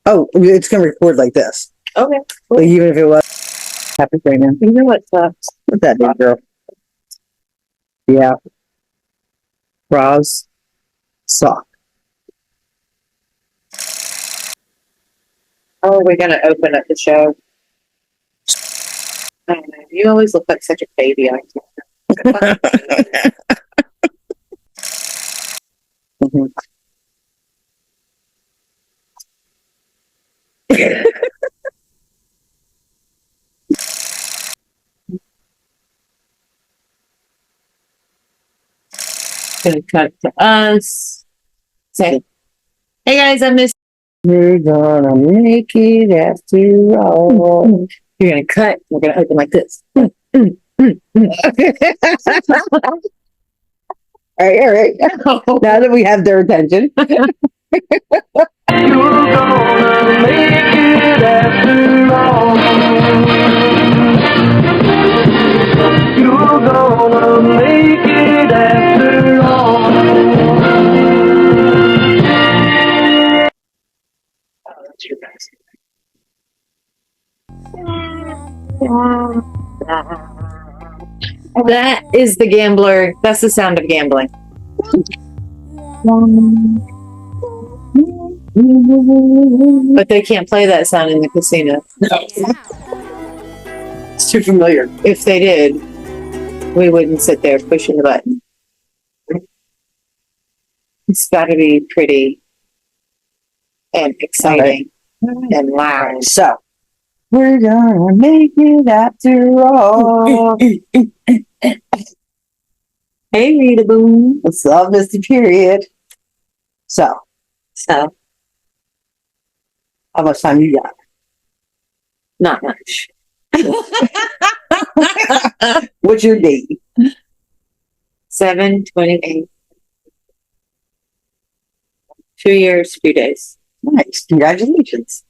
Oh, it's going to record like this. Okay. Cool. Like, even if it was happy right now. You know what sucks? What's that, big girl? Yeah. Bras suck. Oh, we're gonna open up the show. I don't know. You always look like such a baby on camera. Mhm. Gonna cut to us. Say, hey guys, I miss. We're gonna make it after all. You're gonna cut. We're gonna open like this. All right. Now that we have their attention. You're gonna make it after all. You're gonna make it after all. Oh, that's your best. That is the gambler. That's the sound of gambling. But they can't play that sound in the casino. It's too familiar. If they did, we wouldn't sit there pushing the button. It's got to be pretty and exciting and loud. So, we're gonna make it after all. Hey, Rita Boom. What's up, Misty? Period. So, So, how much time you got? not much. What's your date? 7/28. 2 years, few days. Nice. Congratulations.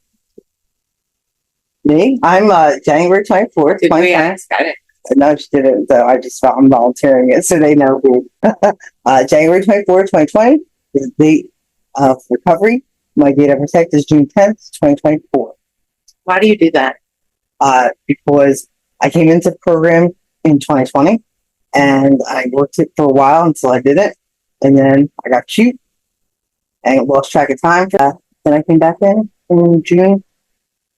Me? I'm January 24th. Did we ask? I didn't. No, she didn't, though. I'm volunteering it so they know who. January 24th, 2020 is the date of recovery. My date of protect is June 10th, 2024. Why do you do that? Because I came into the program in 2020 and I worked it for a while until I did it. And then I got cute and lost track of time. Then I came back in June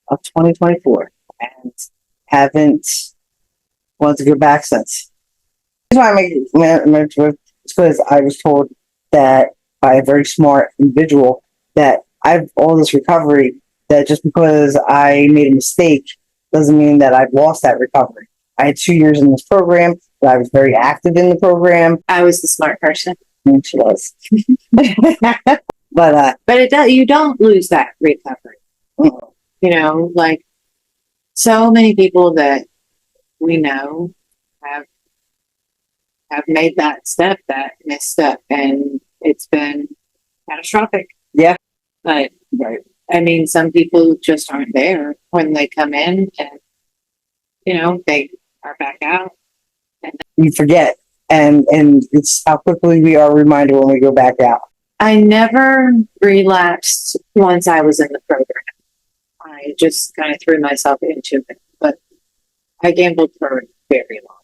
of 2024 and haven't wanted to go back since. That's why I make it because I was told that by a very smart individual that I have all this recovery, that just because I made a mistake doesn't mean that I've lost that recovery. I had 2 years in this program, but I was very active in the program. I was the smart person. And she was. But it does. You don't lose that recovery. You know, like so many people that we know have made that step, that misstep, and it's been catastrophic. Yeah. But right. I mean, some people just aren't there when they come in, and you know they are back out. And we forget, and it's how quickly we are reminded when we go back out. I never relapsed once I was in the program. I just kind of threw myself into it, but I gambled for very long.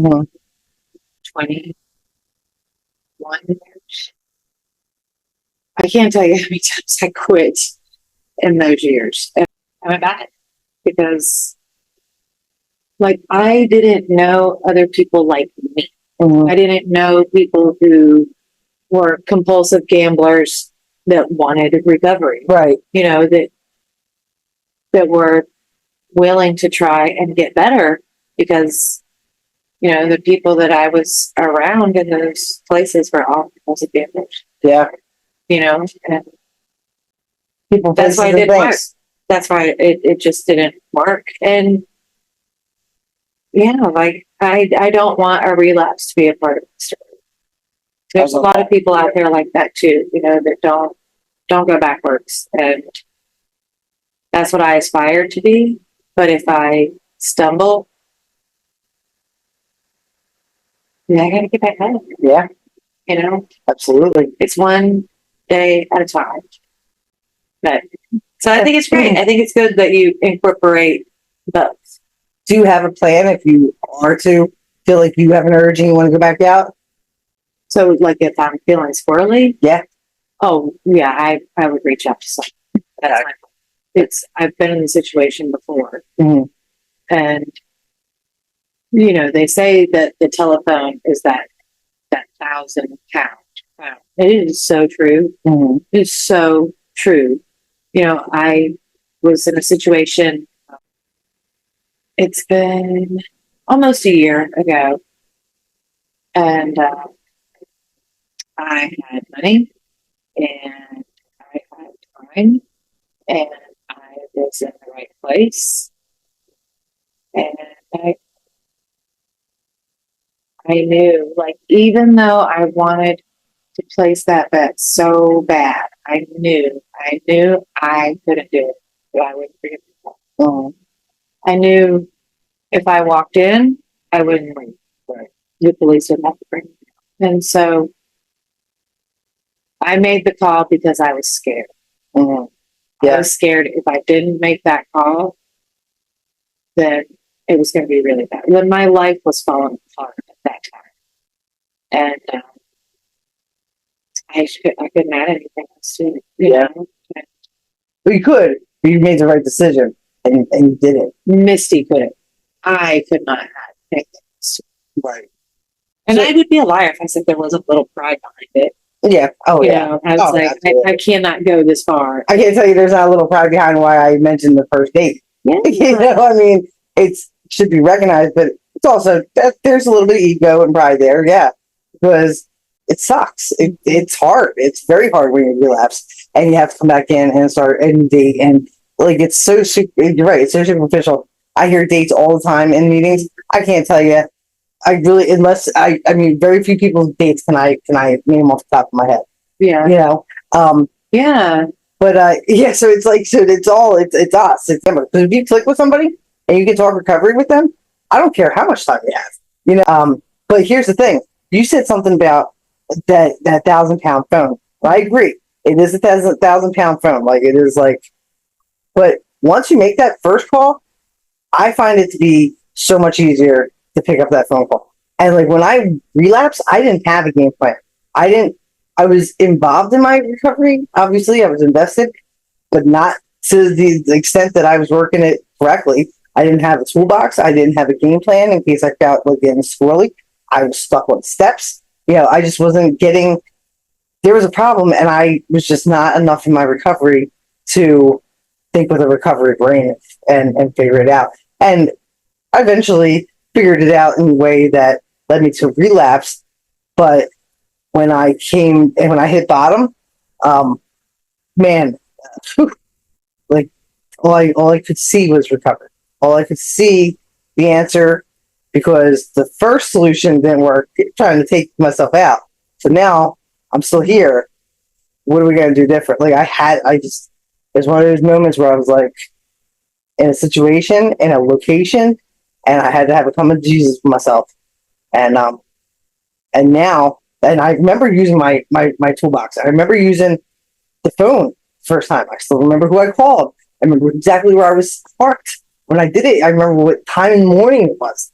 Mm-hmm. 21 years. I can't tell you how many times I quit in those years. And I went back because, like, I didn't know other people like me. Mm-hmm. I didn't know people who were compulsive gamblers that wanted recovery. Right. You know, that were willing to try and get better because, you know, the people that I was around in those places were all compulsive gamblers. Yeah. You know, and people. That's why it didn't work. That's why it just didn't work. And yeah, like I don't want a relapse to be a part of the story. There's a lot of people out there like that too, you know, that don't go backwards. And that's what I aspire to be. But if I stumble, I gotta get back up. Yeah. You know? Absolutely. It's one day at a time. But So I think it's great. I think it's good that you incorporate both. Do you have a plan if you are to feel like you have an urge and you want to go back out? So like if I'm feeling squirrely, Yeah. oh yeah, I would reach out to someone. That's Okay. my, it's, I've been in the situation before, Mhm. and you know, they say that the telephone is that 1,000 pound phone. It is so true. Mhm. It's so true. You know, I was in a situation, it's been almost a year ago, and I had money and I had time and I was in the right place. And I, I knew, like, even though I wanted to place that bet so bad, I knew I couldn't do it. But I wouldn't forget myself. I knew if I walked in, I wouldn't leave. Right. The police would have to bring me. And so I made the call because I was scared. Mhm. I Yeah. was scared if I didn't make that call, then it was going to be really bad. When my life was falling apart at that time, and I couldn't add anything else to it. You Yeah. know, But you could. You made the right decision, and you did it. Misty couldn't. I could not have anything else. Right. And So- I would be a liar if I said there wasn't a little pride behind it. Yeah. Oh You yeah. know, I was Oh, like, absolutely. I cannot go this far. I can't tell you there's not a little pride behind why I mentioned the first date. Yeah. You know, I mean, it's should be recognized, but it's also that there's a little bit of ego and pride there, yeah, because it sucks. It's hard. It's very hard when you relapse and you have to come back in and start a new date, and like it's so you're right. It's so superficial. I hear dates all the time in meetings. I can't tell you. I really, unless I mean, very few people's dates can I name off the top of my head. Yeah. You know, Yeah. but yeah, so it's like, so it's all, it's us, it's them. Because if you click with somebody and you get to talk recovery with them, I don't care how much time you have, you know. But here's the thing: you said something about that 1,000 pound phone. I agree, it is a 1,000 pound phone. Like it is like, but once you make that first call, I find it to be so much easier to pick up that phone call. And like when I relapsed, I didn't have a game plan. I didn't. I was involved in my recovery. Obviously, I was invested, but not to the extent that I was working it correctly. I didn't have a toolbox. I didn't have a game plan in case I felt like getting squirrely. I was stuck on steps. You know, I just wasn't getting. There was a problem, and I was just not enough in my recovery to think with a recovery brain and figure it out. And I eventually figured it out in a way that led me to relapse. But when I hit bottom, man, like all I could see was recovery. All I could see the answer, because the first solution didn't work, trying to take myself out. So now I'm still here. What are we going to do differently? It was one of those moments where I was like in a situation, in a location, and I had to have a come to Jesus for myself. And now, and I remember using my toolbox. I remember using the phone first time. I still remember who I called. I remember exactly where I was parked when I did it. I remember what time in the morning it was.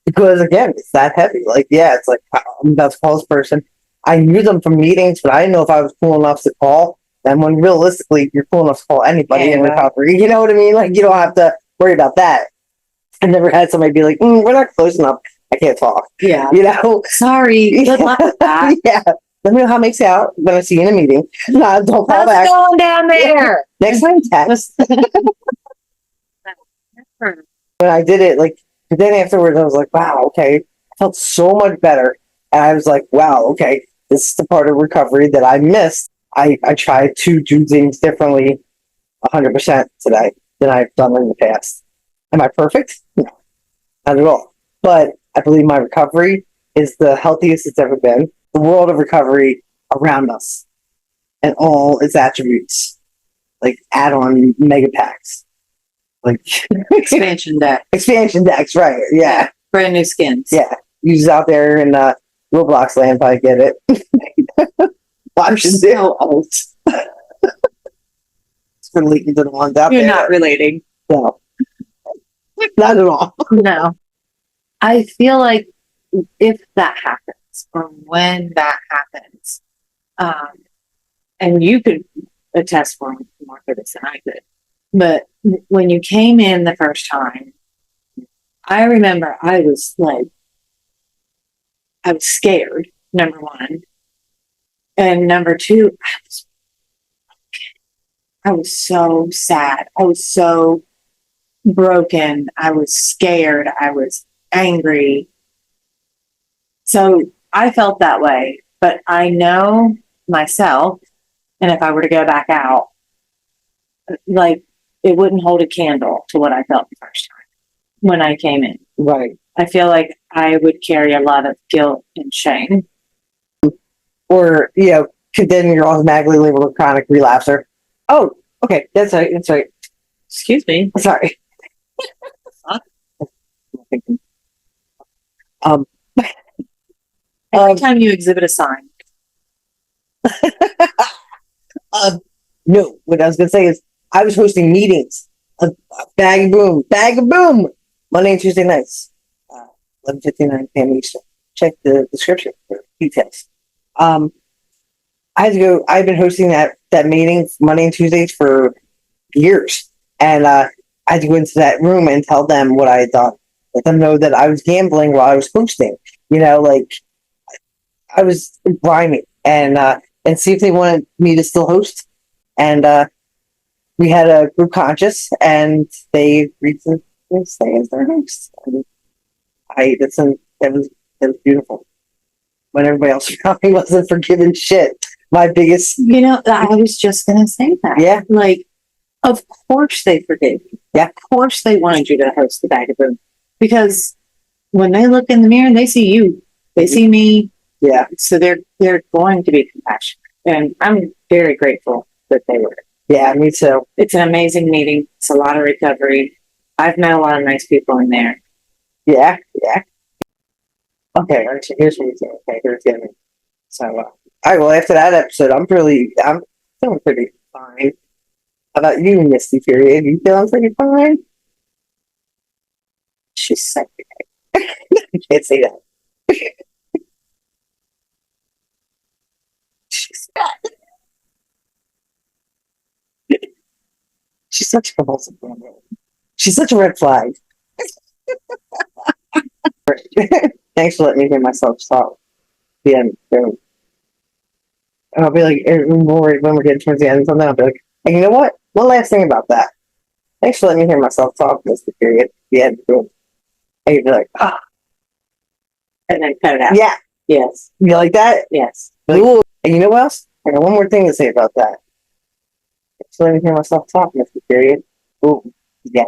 Because again, it's that heavy. Like, yeah, it's like, I'm about to call this person. I knew them from meetings, but I didn't know if I was cool enough to call them, when realistically, you're cool enough to call anybody in recovery. You know what I mean? Like, you don't have to worry about that. I never had somebody be like, we're not close enough. I can't talk. Yeah. You know? Sorry. Good luck with that. Yeah. Let me know how it makes out when I see you in a meeting. No, don't call back. What's going down there? Next time, text. When I did it, like, but then afterwards, I was like, wow, okay. I felt so much better. And I was like, wow, okay. This is the part of recovery that I missed. I tried to do things differently 100% today than I've done in the past. Am I perfect? No, not at all. But I believe my recovery is the healthiest it's ever been. The world of recovery around us and all its attributes, like add-on mega packs, like Expansion deck. expansion decks, right? Yeah, Brand new skins. yeah. Use out there in Roblox land if I get it. Watch it. So old. relating to the ones out You're there. not relating. No. Not at all. No. I feel like if that happens or when that happens, and you could attest more for this than I could, but when you came in the first time, I remember I was scared, number one. And number two, I was so sad. I was so broken. I was scared. I was angry. So I felt that way, but I know myself. And if I were to go back out, like it wouldn't hold a candle to what I felt the first time when I came in. Right. I feel like I would carry a lot of guilt and shame. Or, because then you're automatically labeled a chronic relapser. Oh, okay. That's right. That's right. Excuse me. Sorry. Um, Every time you exhibit a sign. no, what I was going to say is I was hosting meetings. A bag of boom, Monday and Tuesday nights, 11:59 p.m. Eastern. Check the description for details. I had to go. I've been hosting that meeting Monday and Tuesdays for years, and I had to go into that room and tell them what I had done. Let them know that I was gambling while I was hosting. Like I was grimy, and see if they wanted me to still host. And we had a group conscious, and they agreed to stay as their host. And that was beautiful. When everybody else around me wasn't forgiving shit. My biggest, I was just going to say that. Yeah. Like, of course they forgave you. Yeah. Of course they wanted you to host the Bag of Boom. Because when they look in the mirror, they see you. They see me. Yeah. So they're going to be compassionate. And I'm very grateful that they were. Yeah, me too. It's an amazing meeting. It's a lot of recovery. I've met a lot of nice people in there. Yeah. Okay, Archie, here's what you say. Okay, here's the ending. So, all right, well, after that episode, I'm feeling pretty fine. How about you, Misty, period? You feeling pretty fine? She's sick. You can't say that. She's such a compulsive woman. She's such a red flag. Thanks for letting me hear myself talk. The end. And I'll be like, when we're getting towards the end of something, I'll be like, hey, you know what? One last thing about that. Thanks for letting me hear myself talk. That's the period. The end. Boom. And you'd be like, And then cut it out. yeah. Yes. You like that? Yes. Like, ooh. And you know what else? I got one more thing to say about that. Thanks for letting me hear myself talk. That's the period. Boom. Yeah.